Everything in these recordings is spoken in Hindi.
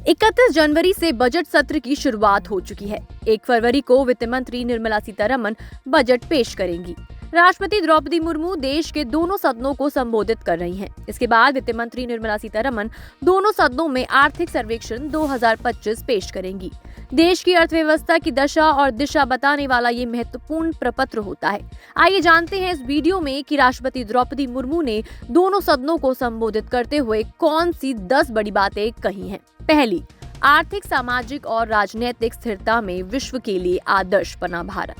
31 जनवरी से बजट सत्र की शुरुआत हो चुकी है। 1 फरवरी को वित्त मंत्री निर्मला सीतारमण बजट पेश करेंगी। राष्ट्रपति द्रौपदी मुर्मू देश के दोनों सदनों को संबोधित कर रही हैं। इसके बाद वित्त मंत्री निर्मला सीतारमण दोनों सदनों में आर्थिक सर्वेक्षण 2025 पेश करेंगी। देश की अर्थव्यवस्था की दशा और दिशा बताने वाला ये महत्वपूर्ण प्रपत्र होता है। आइए जानते हैं इस वीडियो में कि राष्ट्रपति द्रौपदी मुर्मू ने दोनों सदनों को संबोधित करते हुए कौन सी 10 बड़ी बातें कही हैं। पहली, आर्थिक, सामाजिक और राजनीतिक स्थिरता में विश्व के लिए आदर्श बना भारत।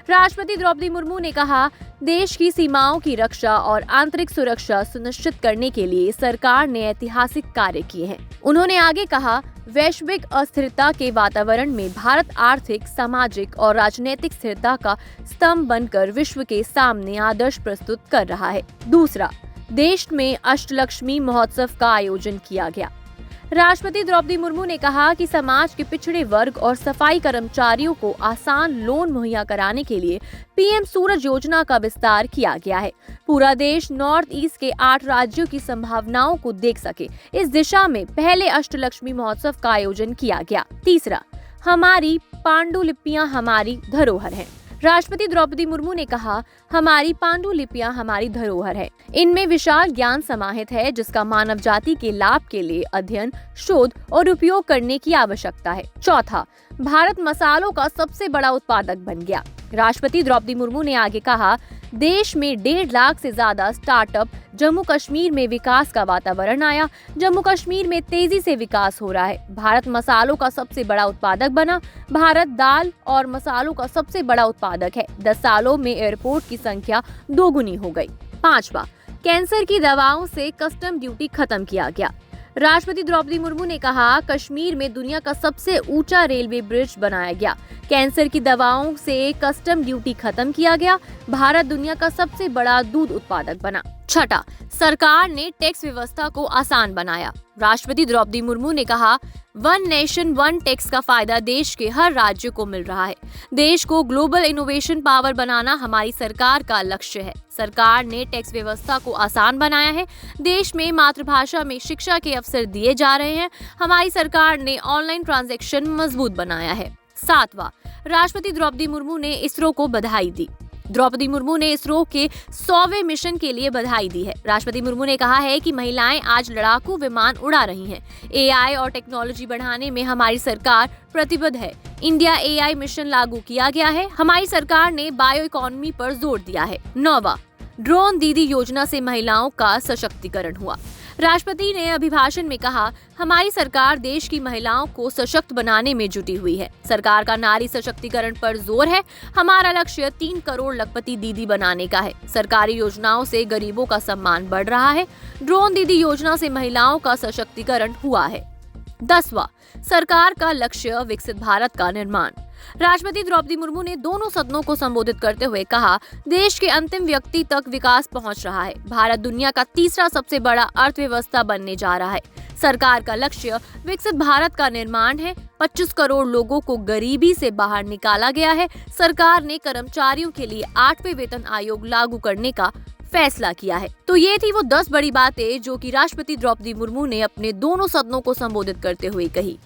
राष्ट्रपति द्रौपदी मुर्मू ने कहा, देश की सीमाओं की रक्षा और आंतरिक सुरक्षा सुनिश्चित करने के लिए सरकार ने ऐतिहासिक कार्य किए हैं। उन्होंने आगे कहा, वैश्विक अस्थिरता के वातावरण में भारत आर्थिक, सामाजिक और राजनीतिक स्थिरता का स्तंभ बनकर विश्व के सामने आदर्श प्रस्तुत कर रहा है। दूसरा, देश में अष्टलक्ष्मी महोत्सव का आयोजन किया गया। राष्ट्रपति द्रौपदी मुर्मू ने कहा कि समाज के पिछड़े वर्ग और सफाई कर्मचारियों को आसान लोन मुहैया कराने के लिए पीएम सूरज योजना का विस्तार किया गया है। पूरा देश नॉर्थ ईस्ट के 8 राज्यों की संभावनाओं को देख सके, इस दिशा में पहले अष्टलक्ष्मी महोत्सव का आयोजन किया गया। तीसरा, हमारी पांडुलिपियां हमारी धरोहर हैं। राष्ट्रपति द्रौपदी मुर्मू ने कहा, हमारी पांडुलिपियां हमारी धरोहर है। इनमें विशाल ज्ञान समाहित है, जिसका मानव जाति के लाभ के लिए अध्ययन, शोध और उपयोग करने की आवश्यकता है। चौथा, भारत मसालों का सबसे बड़ा उत्पादक बन गया। राष्ट्रपति द्रौपदी मुर्मू ने आगे कहा, देश में 1.5 लाख से ज्यादा स्टार्टअप, जम्मू कश्मीर में विकास का वातावरण आया, जम्मू कश्मीर में तेजी से विकास हो रहा है। भारत मसालों का सबसे बड़ा उत्पादक बना। भारत दाल और मसालों का सबसे बड़ा उत्पादक है। 10 सालों में एयरपोर्ट की संख्या 2 गुनी हो गई। 5वां, कैंसर की दवाओं से कस्टम ड्यूटी खत्म किया गया। राष्ट्रपति द्रौपदी मुर्मू ने कहा, कश्मीर में दुनिया का सबसे ऊंचा रेलवे ब्रिज बनाया गया। कैंसर की दवाओं से कस्टम ड्यूटी खत्म किया गया। भारत दुनिया का सबसे बड़ा दूध उत्पादक बना। छठा, सरकार ने टैक्स व्यवस्था को आसान बनाया। राष्ट्रपति द्रौपदी मुर्मू ने कहा, 1 नेशन 1 टैक्स का फायदा देश के हर राज्य को मिल रहा है। देश को ग्लोबल इनोवेशन पावर बनाना हमारी सरकार का लक्ष्य है। सरकार ने टैक्स व्यवस्था को आसान बनाया है। देश में मातृभाषा में शिक्षा के अवसर दिए जा रहे हैं। हमारी सरकार ने ऑनलाइन ट्रांजैक्शन मजबूत बनाया है। 7वां, राष्ट्रपति द्रौपदी मुर्मू ने इसरो को बधाई दी। द्रौपदी मुर्मू ने इसरो के 100वें मिशन के लिए बधाई दी है। राष्ट्रपति मुर्मू ने कहा है कि महिलाएं आज लड़ाकू विमान उड़ा रही हैं। एआई और टेक्नोलॉजी बढ़ाने में हमारी सरकार प्रतिबद्ध है। इंडिया एआई मिशन लागू किया गया है। हमारी सरकार ने बायो इकोनॉमी पर जोर दिया है। 9वां, ड्रोन दीदी योजना से महिलाओं का सशक्तिकरण हुआ। राष्ट्रपति ने अभिभाषण में कहा, हमारी सरकार देश की महिलाओं को सशक्त बनाने में जुटी हुई है। सरकार का नारी सशक्तिकरण पर जोर है। हमारा लक्ष्य 3 करोड़ लखपति दीदी बनाने का है। सरकारी योजनाओं से गरीबों का सम्मान बढ़ रहा है। ड्रोन दीदी योजना से महिलाओं का सशक्तिकरण हुआ है। 10वां, सरकार का लक्ष्य विकसित भारत का निर्माण। राष्ट्रपति द्रौपदी मुर्मू ने दोनों सदनों को संबोधित करते हुए कहा, देश के अंतिम व्यक्ति तक विकास पहुंच रहा है। भारत दुनिया का तीसरा सबसे बड़ा अर्थव्यवस्था बनने जा रहा है। सरकार का लक्ष्य विकसित भारत का निर्माण है। 25 करोड़ लोगों को गरीबी से बाहर निकाला गया है। सरकार ने कर्मचारियों के लिए 8वें वेतन आयोग लागू करने का फैसला किया है। तो ये थी वो 10 बड़ी बातें जो कि राष्ट्रपति द्रौपदी मुर्मू ने अपने दोनों सदनों को संबोधित करते हुए कही।